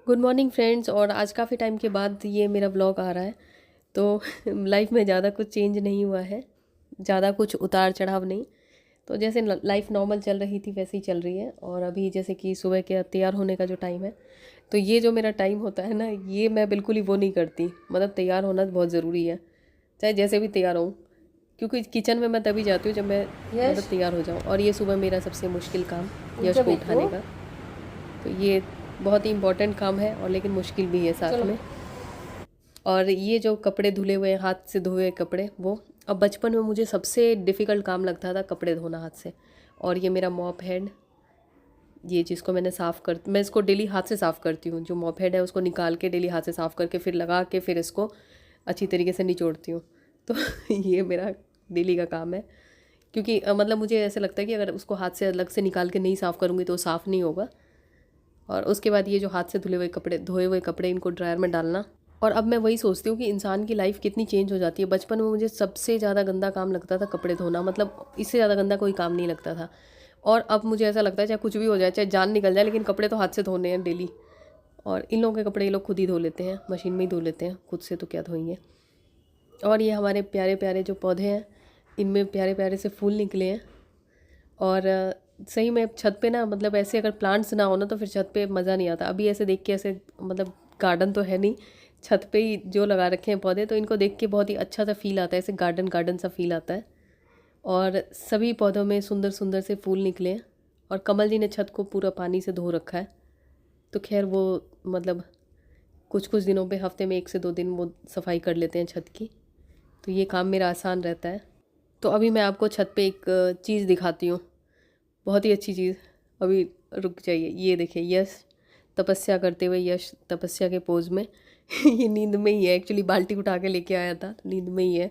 Good morning friends. और आज काफ़ी टाइम के बाद ये मेरा ब्लॉग आ रहा है। तो लाइफ में ज़्यादा कुछ चेंज नहीं हुआ है, ज़्यादा कुछ उतार चढ़ाव नहीं। तो जैसे लाइफ नॉर्मल चल रही थी वैसे ही चल रही है। और अभी जैसे कि सुबह के तैयार होने का जो टाइम है, तो ये जो मेरा टाइम होता है ना, ये मैं बिल्कुल ही वो नहीं करती। मतलब तैयार होना बहुत ज़रूरी है, चाहे जैसे भी तैयार हूँ, क्योंकि किचन में मैं तभी जाती हूँ जब मैं मतलब तैयार हो जाऊँ। और ये सुबह मेरा सबसे मुश्किल काम यश को उठाने का, तो ये बहुत ही इम्पोर्टेंट काम है और लेकिन मुश्किल भी है साथ में। और ये जो कपड़े धुले हुए हाथ से धोए कपड़े, वो अब बचपन में मुझे सबसे डिफ़िकल्ट काम लगता था कपड़े धोना हाथ से। और ये मेरा मॉप हेड, ये जिसको मैंने मैं इसको डेली हाथ से साफ़ करती हूँ। जो मॉप हेड है उसको निकाल के डेली हाथ से साफ़ करके फिर लगा के फिर इसको अच्छी तरीके से निचोड़ती हूँ। तो ये मेरा डेली का काम है, क्योंकि मतलब मुझे ऐसा लगता है कि अगर उसको हाथ से अलग से निकाल के नहीं साफ़ करूँगी तो साफ़ नहीं होगा। और उसके बाद ये जो हाथ से धोए हुए कपड़े इनको ड्रायर में डालना। और अब मैं वही सोचती हूँ कि इंसान की लाइफ कितनी चेंज हो जाती है। बचपन में मुझे सबसे ज़्यादा गंदा काम लगता था कपड़े धोना, मतलब इससे ज़्यादा गंदा कोई काम नहीं लगता था। और अब मुझे ऐसा लगता है चाहे कुछ भी हो जाए, चाहे जान निकल जाए, लेकिन कपड़े तो हाथ से धोने हैं डेली। और इन लोगों के कपड़े ये लोग खुद ही धो लेते हैं, मशीन में ही धो लेते हैं, खुद से तो क्या धोएंगे। और ये हमारे प्यारे प्यारे जो पौधे हैं, इनमें प्यारे प्यारे से फूल निकले हैं। और सही में छत पे ना, मतलब ऐसे अगर प्लांट्स ना हो ना तो फिर छत पे मज़ा नहीं आता। अभी ऐसे देख के ऐसे, मतलब गार्डन तो है नहीं, छत पे ही जो लगा रखे हैं पौधे, तो इनको देख के बहुत ही अच्छा सा फील आता है, ऐसे गार्डन गार्डन सा फील आता है। और सभी पौधों में सुंदर सुंदर से फूल निकले हैं। और कमल जी ने छत को पूरा पानी से धो रखा है। तो खैर वो मतलब कुछ कुछ दिनों पे, हफ्ते में 1 से 2 दिन वो सफाई कर लेते हैं छत की, तो ये काम मेरा आसान रहता है। तो अभी मैं आपको छत पे एक चीज़ दिखाती हूँ, बहुत ही अच्छी चीज़। अभी रुक जाइए, ये देखिए, यश तपस्या करते हुए, यश तपस्या के पोज में ये नींद में ही है एक्चुअली, बाल्टी उठा के लेके आया था, नींद में ही है।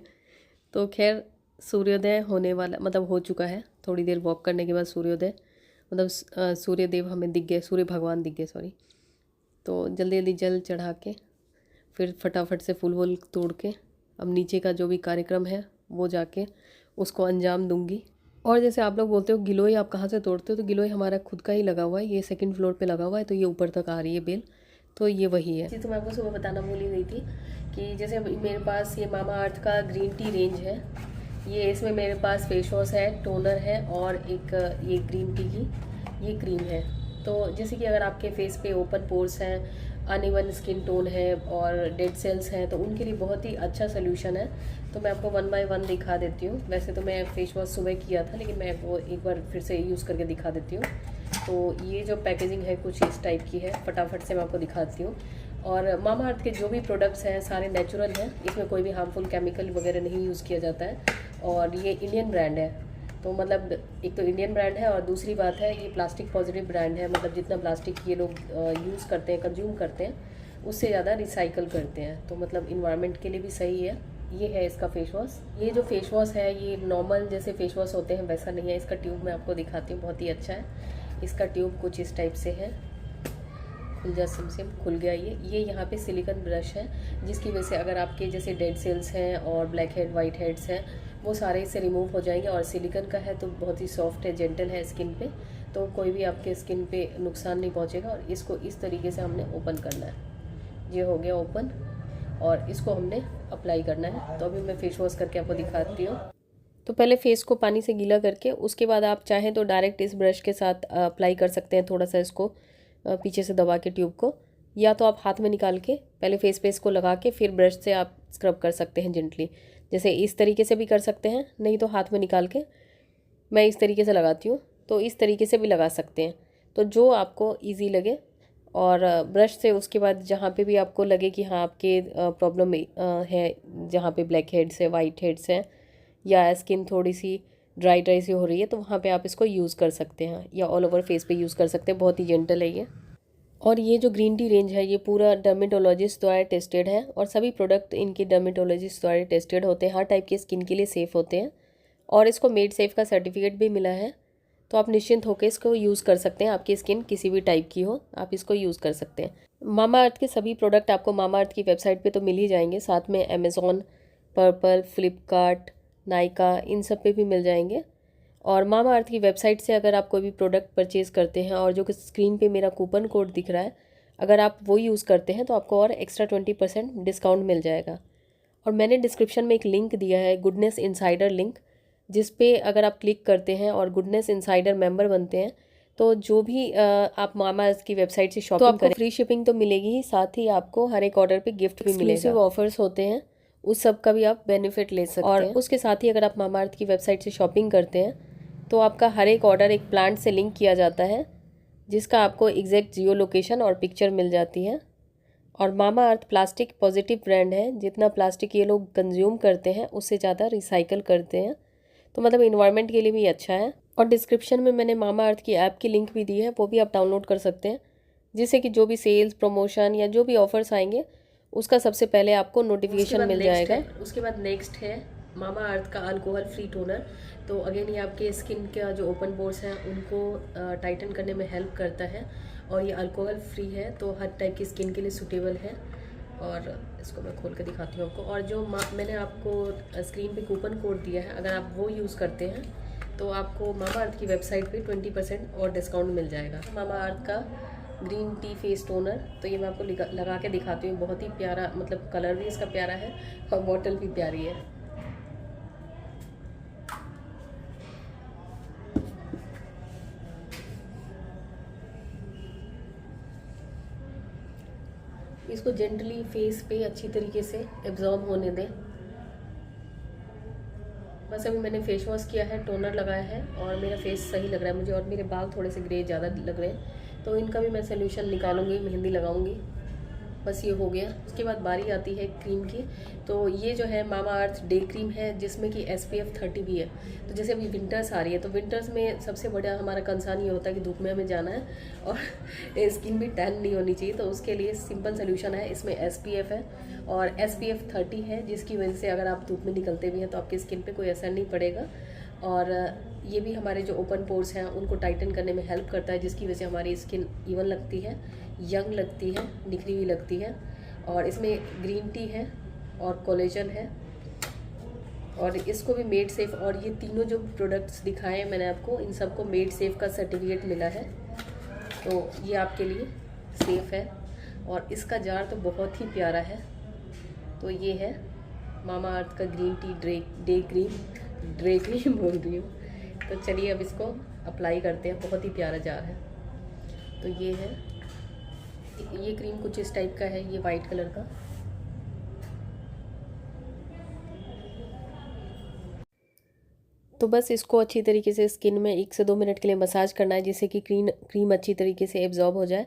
तो खैर सूर्योदय होने वाला, मतलब हो चुका है। थोड़ी देर वॉक करने के बाद सूर्योदय, मतलब सूर्य देव हमें दिख गए, सूर्य भगवान दिख गए, सॉरी। तो जल्दी जल्दी जल चढ़ा के फिर फटाफट से फूल वूल तोड़ के अब नीचे का जो भी कार्यक्रम है वो जाके उसको अंजाम दूंगी। और जैसे आप लोग बोलते हो गिलोय आप कहाँ से तोड़ते हो, तो गिलोय हमारा खुद का ही लगा हुआ है, ये 2nd फ्लोर पे लगा हुआ है, तो ये ऊपर तक आ रही है बेल। तो ये वही है। तो मैं आपको सुबह बताना भूली गई थी कि जैसे मेरे पास ये मामा अर्थ का ग्रीन टी रेंज है। ये इसमें मेरे पास फेस वॉश है, टोनर है, और एक ये ग्रीन टी की ये क्रीम है। तो जैसे कि अगर आपके फेस पे ओपन पोर्स हैं, अनइवन स्किन टोन है और डेड सेल्स हैं, तो उनके लिए बहुत ही अच्छा सोल्यूशन है। तो मैं आपको 1 बाय 1 दिखा देती हूँ। वैसे तो मैं फेस वॉश सुबह किया था, लेकिन मैं वो एक बार फिर से यूज़ करके दिखा देती हूँ। तो ये जो पैकेजिंग है कुछ इस टाइप की है, फटाफट से मैं आपको दिखाती हूँ। और मामा अर्थ के जो भी प्रोडक्ट्स हैं सारे नेचुरल हैं, इसमें कोई भी हार्मफुल केमिकल वगैरह नहीं यूज़ किया जाता है। और ये इंडियन ब्रांड है, तो मतलब एक तो इंडियन ब्रांड है और दूसरी बात है ये प्लास्टिक पॉजिटिव ब्रांड है। मतलब जितना प्लास्टिक ये लोग यूज़ करते हैं, कंज्यूम करते हैं, उससे ज़्यादा रिसाइकल करते हैं, तो मतलब इन्वायरमेंट के लिए भी सही है। ये है इसका फेस वॉश। ये जो फेस वॉश है ये नॉर्मल जैसे फेस वॉश होते हैं वैसा नहीं है। इसका ट्यूब मैं आपको दिखाती हूँ, बहुत ही अच्छा है। इसका ट्यूब कुछ इस टाइप से है, खुल जा सिम खुल गया। ये यहाँ पे सिलिकॉन ब्रश है, जिसकी वजह से अगर आपके जैसे डेड सेल्स हैं और ब्लैक हेड वाइट हेड्स हैं वो सारे इससे रिमूव हो जाएंगे। और सिलिकॉन का है तो बहुत ही सॉफ्ट है, जेंटल है स्किन पे, तो कोई भी आपके स्किन पे नुकसान नहीं पहुँचेगा। और इसको इस तरीके से हमने ओपन करना है। ये हो गया ओपन, और इसको हमने अप्लाई करना है। तो अभी मैं फेस वॉश करके आपको दिखाती हूँ। तो पहले फेस को पानी से गीला करके उसके बाद आप चाहें तो डायरेक्ट इस ब्रश के साथ अप्लाई कर सकते हैं, थोड़ा सा इसको पीछे से दबा के ट्यूब को, या तो आप हाथ में निकाल के पहले फेस पे इसको लगा के फिर ब्रश से आप स्क्रब कर सकते हैं जेंटली। जैसे इस तरीके से भी कर सकते हैं, नहीं तो हाथ में निकाल के, मैं इस तरीके से लगाती हूँ, तो इस तरीके से भी लगा सकते हैं, तो जो आपको ईजी लगे। और ब्रश से उसके बाद जहाँ पे भी आपको लगे कि हाँ आपके प्रॉब्लम है, जहाँ पे ब्लैक हेड्स है, वाइट हेड्स हैं, या स्किन थोड़ी सी ड्राई ड्राई सी हो रही है, तो वहाँ पे आप इसको यूज़ कर सकते हैं, या ऑल ओवर फेस पे यूज़ कर सकते हैं। बहुत ही जेंटल है ये। और ये जो ग्रीन टी रेंज है ये पूरा डर्मेटोलॉजिस्ट द्वारा टेस्टेड है, और सभी प्रोडक्ट इनके डर्मेटोलॉजिस्ट द्वारा टेस्टेड होते हैं, हर टाइप की स्किन के लिए सेफ़ होते हैं। और इसको मेड सेफ़ का सर्टिफिकेट भी मिला है, तो आप निश्चिंत होकर इसको यूज़ कर सकते हैं। आपकी स्किन किसी भी टाइप की हो, आप इसको यूज़ कर सकते हैं। मामा अर्थ के सभी प्रोडक्ट आपको मामा अर्थ की वेबसाइट पे तो मिल ही जाएंगे, साथ में अमेज़ॉन, पर्पल, फ्लिपकार्ट, नायका, इन सब पे भी मिल जाएंगे। और मामा अर्थ की वेबसाइट से अगर आप कोई भी प्रोडक्ट परचेज़ करते हैं, और जो कि स्क्रीन पे मेरा कूपन कोड दिख रहा है, अगर आप वो यूज़ करते हैं तो आपको और एक्स्ट्रा 20% डिस्काउंट मिल जाएगा। और मैंने डिस्क्रिप्शन में एक लिंक दिया है, गुडनेस इनसाइडर लिंक, जिस पे अगर आप क्लिक करते हैं और गुडनेस इनसाइडर मेंबर बनते हैं तो जो भी आप मामा अर्थ की वेबसाइट से शॉपिंग तो आपको फ्री शिपिंग तो मिलेगी ही, साथ ही आपको हर एक ऑर्डर पे गिफ्ट भी मिलेगा। एक्सक्लूसिव ऑफर्स होते हैं, उस सब का भी आप बेनिफिट ले सकते हैं। और उसके साथ ही अगर आप मामा अर्थ की वेबसाइट से शॉपिंग करते हैं तो आपका हर एक ऑर्डर एक प्लांट से लिंक किया जाता है, जिसका आपको एग्जैक्ट जियो लोकेशन और पिक्चर मिल जाती है। और मामा अर्थ प्लास्टिक पॉजिटिव ब्रांड है, जितना प्लास्टिक ये लोग कंज्यूम करते हैं उससे ज़्यादा रिसाइकल करते हैं, तो मतलब इन्वायरमेंट के लिए भी अच्छा है। और डिस्क्रिप्शन में मैंने मामा अर्थ की ऐप की लिंक भी दी है, वो भी आप डाउनलोड कर सकते हैं, जिससे कि जो भी सेल्स प्रमोशन या जो भी ऑफर्स आएंगे उसका सबसे पहले आपको नोटिफिकेशन मिल जाएगा। उसके बाद नेक्स्ट है मामा अर्थ का अल्कोहल फ्री टोनर। तो अगेन ये आपके स्किन का जो ओपन पोर्स हैं उनको टाइटन करने में हेल्प करता है, और ये अल्कोहल फ्री है तो हर टाइप की स्किन के लिए सूटेबल है। और इसको मैं खोल कर दिखाती हूँ आपको। और जो मैंने आपको स्क्रीन पे कूपन कोड दिया है, अगर आप वो यूज़ करते हैं तो आपको मामा अर्थ की वेबसाइट पे 20% और डिस्काउंट मिल जाएगा। मामा अर्थ का ग्रीन टी फेस टोनर, तो ये मैं आपको लगा के दिखाती हूँ। बहुत ही प्यारा, मतलब कलर भी इसका प्यारा है और बॉटल भी प्यारी है। इसको जेंटली फेस पे अच्छी तरीके से एब्जॉर्ब होने दें। बस अभी मैंने फेस वॉश किया है, टोनर लगाया है और मेरा फेस सही लग रहा है मुझे। और मेरे बाल थोड़े से ग्रे ज़्यादा लग रहे हैं, तो इनका भी मैं सोल्यूशन निकालूंगी, मेहंदी लगाऊंगी। बस ये हो गया। उसके बाद बारी आती है क्रीम की। तो ये जो है मामा अर्थ डे क्रीम है, जिसमें कि SPF 30 भी है। तो जैसे अभी विंटर्स आ रही है, तो विंटर्स में सबसे बड़ा हमारा कंसर्न ये होता है कि धूप में हमें जाना है और स्किन भी टैन नहीं होनी चाहिए। तो उसके लिए सिंपल सोल्यूशन है, इसमें SPF है और SPF 30 है, जिसकी वजह से अगर आप धूप में निकलते भी हैं तो आपकी स्किन पर कोई असर नहीं पड़ेगा। और ये भी हमारे जो ओपन पोर्स हैं उनको टाइटन करने में हेल्प करता है, जिसकी वजह से हमारी स्किन इवन लगती है, यंग लगती है, निखरी हुई लगती है। और इसमें ग्रीन टी है और कोलेजन है, और इसको भी मेड सेफ़। और ये तीनों जो प्रोडक्ट्स दिखाए हैं मैंने आपको, इन सबको मेड सेफ़ का सर्टिफिकेट मिला है, तो ये आपके लिए सेफ़ है। और इसका जार तो बहुत ही प्यारा है। तो ये है मामा अर्थ का ग्रीन टी डे क्रीम बोल रही हूँ। तो चलिए अब इसको अप्लाई करते हैं। बहुत ही प्यारा जार है। तो ये है, ये क्रीम कुछ इस टाइप का है, ये वाइट कलर का। तो बस इसको अच्छी तरीके से स्किन में 1 से 2 मिनट के लिए मसाज करना है, जिससे कि क्रीम अच्छी तरीके से एब्जॉर्ब हो जाए।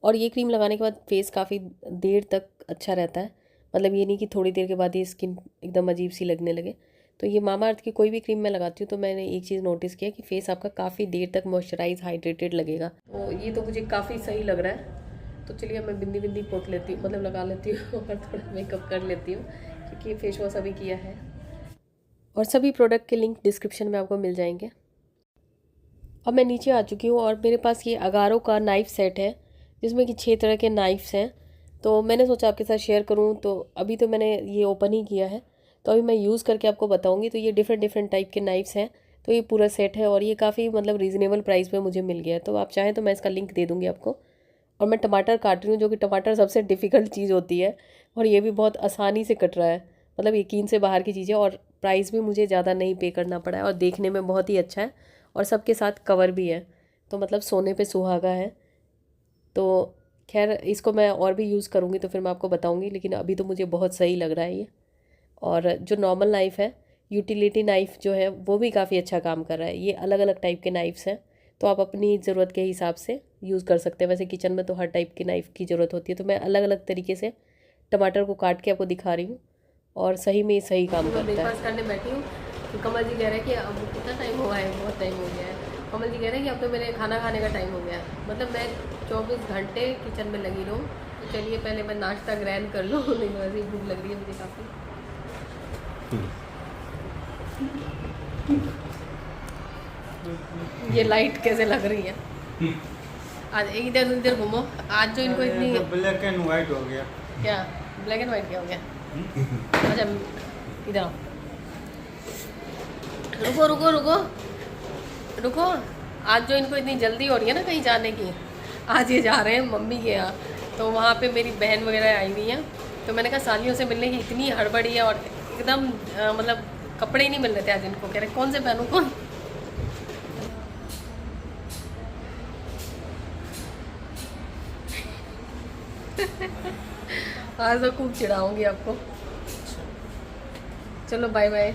और ये क्रीम लगाने के बाद फेस काफ़ी देर तक अच्छा रहता है, मतलब ये नहीं कि थोड़ी देर के बाद ही स्किन एकदम अजीब सी लगने लगे। तो ये मामा अर्थ की कोई भी क्रीम मैं लगाती हूँ तो मैंने एक चीज़ नोटिस किया कि फेस आपका काफ़ी देर तक मॉइस्चराइज हाइड्रेटेड लगेगा। तो ये तो मुझे काफ़ी सही लग रहा है। तो चलिए मैं बिंदी पोत लेती हूँ, मतलब लगा लेती हूँ और थोड़ा मेकअप कर लेती हूँ, क्योंकि फेस वॉश अभी किया है। और सभी प्रोडक्ट के लिंक डिस्क्रिप्शन में आपको मिल जाएंगे। अब मैं नीचे आ चुकी हूँ और मेरे पास ये अगारो का नाइफ़ सेट है, जिसमें कि 6 तरह के नाइफ्स हैं। तो मैंने सोचा आपके साथ शेयर करूँ। तो अभी तो मैंने ये ओपन ही किया है, तो अभी मैं यूज़ करके आपको बताऊँगी। तो ये डिफरेंट टाइप के नाइफ्स हैं। तो ये पूरा सेट है और ये काफ़ी मतलब रीज़नेबल प्राइस पे मुझे मिल गया है। तो आप चाहें तो मैं इसका लिंक दे दूँगी आपको। और मैं टमाटर काट रही हूँ, जो कि टमाटर सबसे डिफ़िकल्ट चीज़ होती है, और ये भी बहुत आसानी से कट रहा है, मतलब यकीन से बाहर की चीज़ है। और प्राइस भी मुझे ज़्यादा नहीं पे करना पड़ा है, और देखने में बहुत ही अच्छा है, और सबके साथ कवर भी है। तो मतलब सोने पे सुहागा है। तो खैर इसको मैं और भी यूज़ करूँगी तो फिर मैं आपको बताऊँगी, लेकिन अभी तो मुझे बहुत सही लग रहा है ये। और जो नॉर्मल नाइफ़ है, यूटिलिटी नाइफ़ जो है, वो भी काफ़ी अच्छा काम कर रहा है। ये अलग अलग टाइप के नाइफ्स हैं, तो आप अपनी ज़रूरत के हिसाब से यूज़ कर सकते हैं। वैसे किचन में तो हर टाइप की नाइफ़ की ज़रूरत होती है। तो मैं अलग अलग तरीके से टमाटर को काट के आपको दिखा रही हूँ, और सही में सही काम करता है। ब्रेकफास्ट करने बैठी हूँ तो कमल जी कह रहे हैं कि अब कितना टाइम हुआ है, बहुत टाइम हो गया है। कमल जी कह रहे हैं कि अब तो मेरे खाना खाने का टाइम हो गया है, मतलब मैं 24 घंटे किचन में लगी रहूँ। तो चलिए पहले मैं नाश्ता ग्रैंड कर लूँ, नहीं तो ऐसे ही भूख लग रही है मुझे काफ़ी। ये लाइट कैसे लग रही है? आज इधर उधर घूमो। आज जो इनको इतनी ब्लैक एंड वाइट हो गया। क्या ब्लैक एंड वाइट क्या हो गया? अच्छा इधर आओ। रुको रुको रुको रुको। आज जो इनको इतनी जल्दी हो रही है ना कहीं जाने की, आज ये जा रहे हैं मम्मी के यहाँ। तो वहाँ पे मेरी बहन वगैरह आई हुई हैं, तो मैंने कहा सालियों से मिलने की इतनी हड़बड़ी है और एकदम मतलब कपड़े ही नहीं मिल रहे थे आज इनको। कह रहे कौन से पहनूं कौन। आज तो खूब चिढ़ाऊंगी आपको। चलो बाय बाय,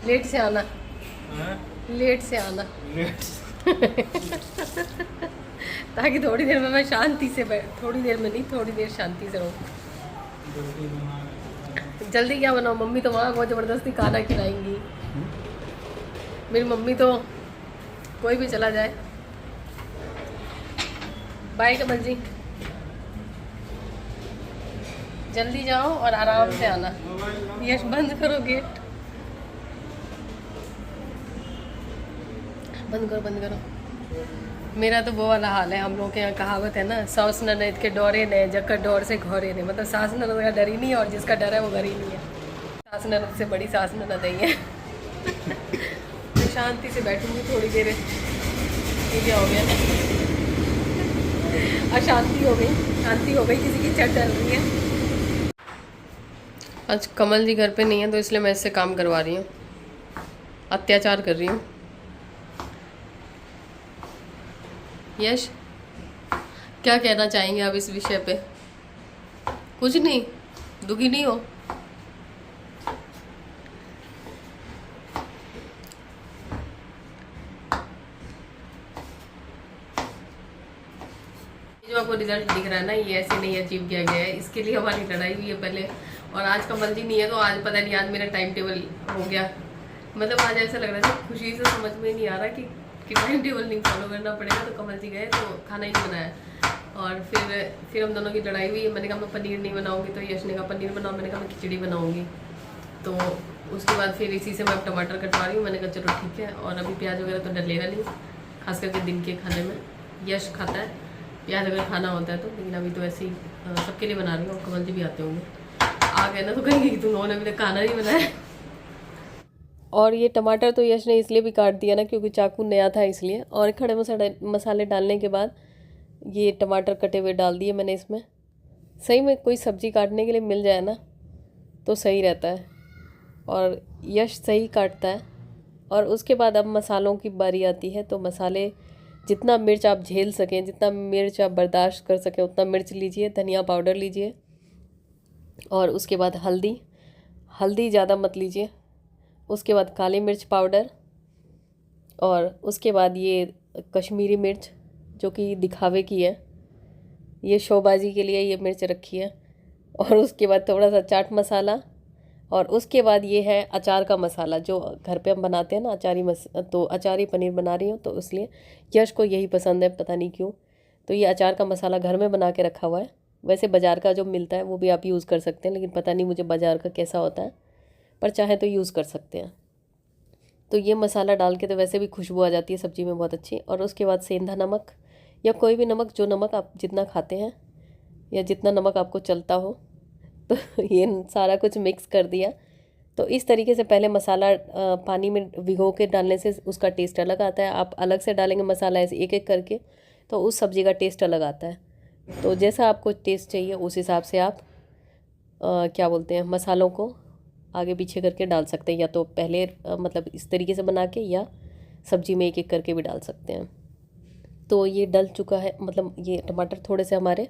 लेट से आना। लेट से आना ताकि थोड़ी देर में मैं शांति से थोड़ी देर में नहीं, थोड़ी देर शांति से रहूँ। जल्दी क्या बनाओ, मम्मी तो वहाँ बहुत ज़बरदस्ती खाना खिलाएंगी। मेरी मम्मी तो कोई भी चला जाए। बाय कमल जी, जल्दी जाओ और आराम से आना। यश बंद करो गेट, बंद करो बंद करो। मेरा तो वो वाला हाल है, हम लोग के यहाँ कहावत है ना, सास ननद के डोरे ने जक्कर डोर से घोरे ने। मतलब सास ननद का डर ही नहीं है और जिसका डर है वो घर ही नहीं है। सास ननद से बड़ी सास ननद नहीं है। मैं शांति से बैठूंगी थोड़ी देर। ये क्या हो गया, अशांति हो गई, शांति हो गई, किसी की चट डल रही है। आज कमल जी घर पे नहीं है तो इसलिए मैं इससे काम करवा रही हूँ, अत्याचार कर रही हूँ। यश, क्या कहना चाहेंगे आप इस विषय पे? कुछ नहीं, दुखी नहीं हो? जो आपको रिजल्ट दिख रहा है ना, ये ऐसे नहीं अचीव किया गया है, इसके लिए हमारी लड़ाई हुई है पहले। और आज कमल जी नहीं है तो आज पता नहीं, आज मेरा टाइम टेबल हो गया। मतलब आज ऐसा लग रहा था, खुशी से समझ में नहीं आ रहा कि टाइम टेबल नहीं फॉलो करना पड़ेगा। तो कमल जी गए तो खाना ही नहीं बनाया। और फिर हम दोनों की लड़ाई हुई। मैंने कहा मैं पनीर नहीं बनाऊंगी, तो यश ने कहा पनीर बनाओ। मैंने कहा मैं खिचड़ी बनाऊंगी। तो उसके बाद फिर इसी से मैं टमाटर कटवा रही हूँ। मैंने कहा चलो ठीक है। और अभी प्याज वगैरह तो डलेगा नहीं, खास करके दिन के खाने में। यश खाता है प्याज अगर खाना होता है तो, लेकिन अभी तो ऐसे ही सबके लिए बना रही हूँ। और कमल जी भी आते होंगे, आ गए ना तो कहेंगे कि तुम अभी तक खाना नहीं बनाया। और ये टमाटर तो यश ने इसलिए भी काट दिया ना क्योंकि चाकू नया था इसलिए। और खड़े मसाले डालने के बाद ये टमाटर कटे हुए डाल दिए मैंने इसमें। सही में कोई सब्ज़ी काटने के लिए मिल जाए ना तो सही रहता है, और यश सही काटता है। और उसके बाद अब मसालों की बारी आती है। तो मसाले जितना मिर्च आप झेल सकें, जितना मिर्च आप बर्दाश्त कर सकें उतना मिर्च लीजिए। धनिया पाउडर लीजिए, और उसके बाद हल्दी ज़्यादा मत लीजिए। उसके बाद काली मिर्च पाउडर, और उसके बाद ये कश्मीरी मिर्च जो कि दिखावे की है, ये शोबाजी के लिए ये मिर्च रखी है। और उसके बाद थोड़ा सा चाट मसाला, और उसके बाद ये है अचार का मसाला जो घर पे हम बनाते हैं ना, तो अचारी पनीर बना रही हूँ तो इसलिए यश को यही पसंद है, पता नहीं क्यों। तो ये अचार का मसाला घर में बना के रखा हुआ है। वैसे बाज़ार का जो मिलता है वो भी आप यूज़ कर सकते हैं, लेकिन पता नहीं मुझे बाज़ार का कैसा होता है, पर चाहे तो यूज़ कर सकते हैं। तो ये मसाला डाल के तो वैसे भी खुशबू आ जाती है सब्ज़ी में बहुत अच्छी। और उसके बाद सेंधा नमक या कोई भी नमक, जो नमक आप जितना खाते हैं या जितना नमक आपको चलता हो, तो ये सारा कुछ मिक्स कर दिया। तो इस तरीके से पहले मसाला पानी में भिगो के डालने से उसका टेस्ट अलग आता है। आप अलग से डालेंगे मसाला ऐसे एक एक करके तो उस सब्ज़ी का टेस्ट अलग आता है। तो जैसा आपको टेस्ट चाहिए उस हिसाब से आप क्या बोलते हैं, मसालों को आगे पीछे करके डाल सकते हैं, या तो पहले मतलब इस तरीके से बना के, या सब्ज़ी में एक एक करके भी डाल सकते हैं। तो ये डल चुका है, मतलब ये टमाटर थोड़े से हमारे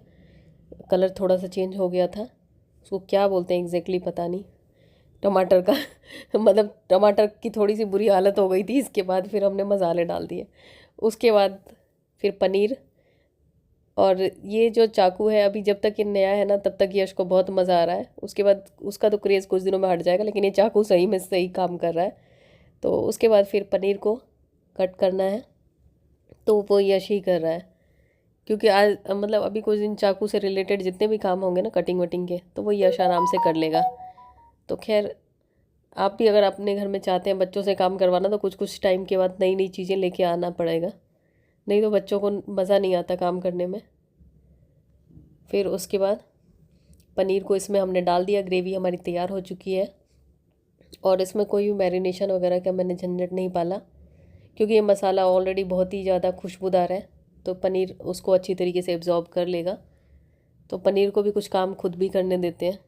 कलर थोड़ा सा चेंज हो गया था। उसको क्या बोलते हैं एग्जैक्टली पता नहीं, टमाटर का मतलब टमाटर की थोड़ी सी बुरी हालत हो गई थी। इसके बाद फिर हमने मसाले डाल दिए। उसके बाद फिर पनीर। और ये जो चाकू है, अभी जब तक ये नया है ना तब तक यश को बहुत मज़ा आ रहा है। उसके बाद उसका तो क्रेज़ कुछ दिनों में हट जाएगा, लेकिन ये चाकू सही में सही काम कर रहा है। तो उसके बाद फिर पनीर को कट करना है, तो वो यश ही कर रहा है। क्योंकि आज मतलब अभी कुछ दिन चाकू से रिलेटेड जितने भी काम होंगे ना कटिंग वटिंग के, तो वो यश आराम से कर लेगा। तो खैर, आप भी अगर अपने घर में चाहते हैं बच्चों से काम करवाना तो कुछ कुछ टाइम के बाद नई नई चीज़ें लेके आना पड़ेगा, नहीं तो बच्चों को मज़ा नहीं आता काम करने में। फिर उसके बाद पनीर को इसमें हमने डाल दिया। ग्रेवी हमारी तैयार हो चुकी है, और इसमें कोई भी मैरिनेशन वगैरह का मैंने झंझट नहीं पाला, क्योंकि ये मसाला ऑलरेडी बहुत ही ज़्यादा खुशबूदार है। तो पनीर उसको अच्छी तरीके से एब्जॉर्ब कर लेगा। तो पनीर को भी कुछ काम खुद भी करने देते हैं।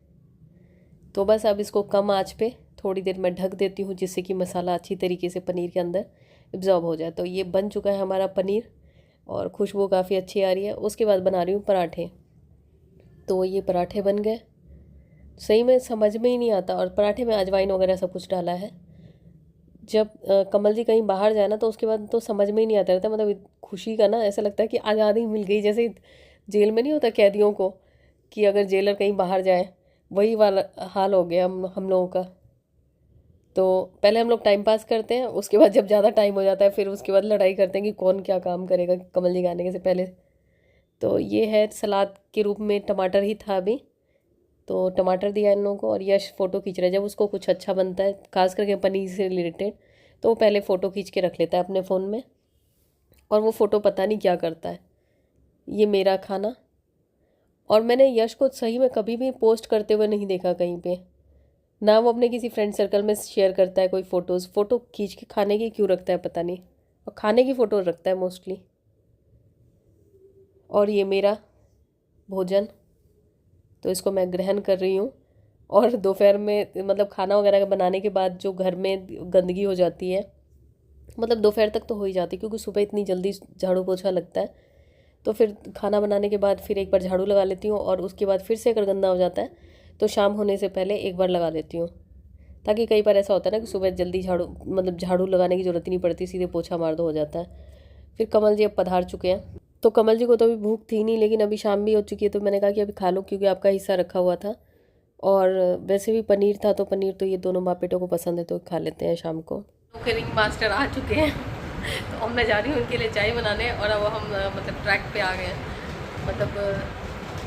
तो बस अब इसको कम आंच पे थोड़ी देर मैं ढक देती हूँ, जिससे कि मसाला अच्छी तरीके से पनीर के अंदर एब्जॉर्ब हो जाए। तो ये बन चुका है हमारा पनीर और खुशबू काफ़ी अच्छी आ रही है। उसके बाद बना रही हूँ पराठे। तो ये पराठे बन गए। सही में समझ में ही नहीं आता, और पराठे में अजवाइन वगैरह सब कुछ डाला है। जब कमल जी कहीं बाहर जाए ना तो उसके बाद तो समझ में ही नहीं आता रहता, मतलब खुशी का ना ऐसा लगता है कि आज़ादी मिल गई। जैसे जेल में नहीं होता कैदियों को कि अगर जेलर कहीं बाहर जाए, वही वाला हाल हो गया हम लोगों का। तो पहले हम लोग टाइम पास करते हैं, उसके बाद जब ज़्यादा टाइम हो जाता है फिर उसके बाद लड़ाई करते हैं कि कौन क्या काम करेगा कमल जी गाने से पहले। तो ये है सलाद के रूप में टमाटर ही था अभी, तो टमाटर दिया इन लोगों को। और यश फ़ोटो खींच रहा है। जब उसको कुछ अच्छा बनता है खास करके पनीर से रिलेटेड, तो वो पहले फ़ोटो खींच के रख लेता है अपने फ़ोन में, और वो फ़ोटो पता नहीं क्या करता है। ये मेरा खाना। और मैंने यश को सही में कभी भी पोस्ट करते हुए नहीं देखा कहीं पे, ना वो अपने किसी फ्रेंड सर्कल में शेयर करता है कोई फ़ोटो खींच के खाने की क्यों रखता है पता नहीं, और खाने की फ़ोटो रखता है मोस्टली। और ये मेरा भोजन, तो इसको मैं ग्रहण कर रही हूँ। और दोपहर में मतलब खाना वगैरह बनाने के बाद जो घर में गंदगी हो जाती है, मतलब दोपहर तक तो हो ही जाती है क्योंकि सुबह इतनी जल्दी झाड़ू पोछा लगता है। तो फिर खाना बनाने के बाद फिर एक बार झाड़ू लगा लेती हूँ, और उसके बाद फिर से अगर गंदा हो जाता है तो शाम होने से पहले एक बार लगा लेती हूँ, ताकि कई बार ऐसा होता है ना कि सुबह जल्दी झाड़ू लगाने की ज़रूरत ही नहीं पड़ती, सीधे पोछा मार दो हो जाता है। फिर कमल जी अब पधार चुके हैं। तो कमल जी को तो अभी भूख थी नहीं, लेकिन अभी शाम भी हो चुकी है, तो मैंने कहा कि अभी खा लो क्योंकि आपका हिस्सा रखा हुआ था। और वैसे भी पनीर था, तो पनीर तो ये दोनों माँ बेटों को पसंद है, तो खा लेते हैं शाम को। कुकिंग मास्टर आ चुके हैं तो अब मैं जा रही हूँ उनके लिए चाय बनाने। और अब हम मतलब ट्रैक पे आ गए हैं। मतलब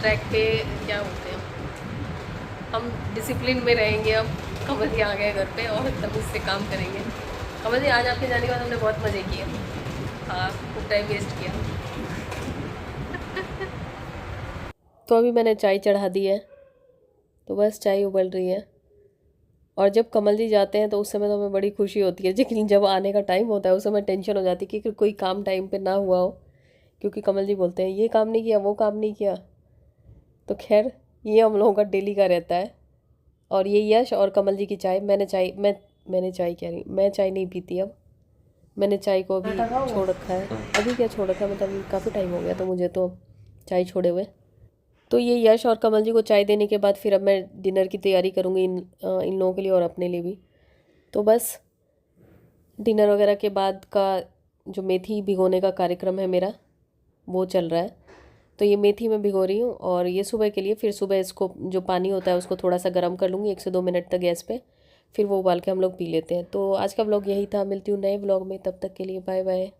ट्रैक पे क्या बोलते हैं, हम डिसिप्लिन में रहेंगे अब। कमल जी आ गए घर पे और तमीज़ से काम करेंगे। कमल जी आज आपके जाने के बाद हमने बहुत मज़े किए। हाँ, खूब टाइम वेस्ट किया। तो अभी मैंने चाय चढ़ा दी है, तो बस चाय उबल रही है। और जब कमल जी जाते हैं तो उस समय तो हमें बड़ी खुशी होती है, लेकिन जब आने का टाइम होता है उस समय टेंशन हो जाती है कि कोई काम टाइम पे ना हुआ हो, क्योंकि कमल जी बोलते हैं ये काम नहीं किया, वो काम नहीं किया। तो खैर ये हम लोगों का डेली का रहता है। और ये यश और कमल जी की चाय, मैंने चाय कह रही, मैं चाय नहीं पीती अब। मैंने चाय को अभी छोड़ रखा है। अभी क्या छोड़ रखा है, मतलब काफ़ी टाइम हो गया तो मुझे तो चाय छोड़े हुए। तो ये यश और कमल जी को चाय देने के बाद फिर अब मैं डिनर की तैयारी करूँगी इन लोगों के लिए और अपने लिए भी। तो बस डिनर वगैरह के बाद का जो मेथी भिगोने का कार्यक्रम है मेरा, वो चल रहा है। तो ये मेथी मैं भिगो रही हूँ, और ये सुबह के लिए। फिर सुबह इसको जो पानी होता है उसको थोड़ा सा गर्म कर लूँगी 1 से 2 मिनट तक गैस पे, फिर वो उबाल के हम लोग पी लेते हैं। तो आज का व्लॉग यही था। मिलती हूँ नए व्लॉग में, तब तक के लिए बाय बाय।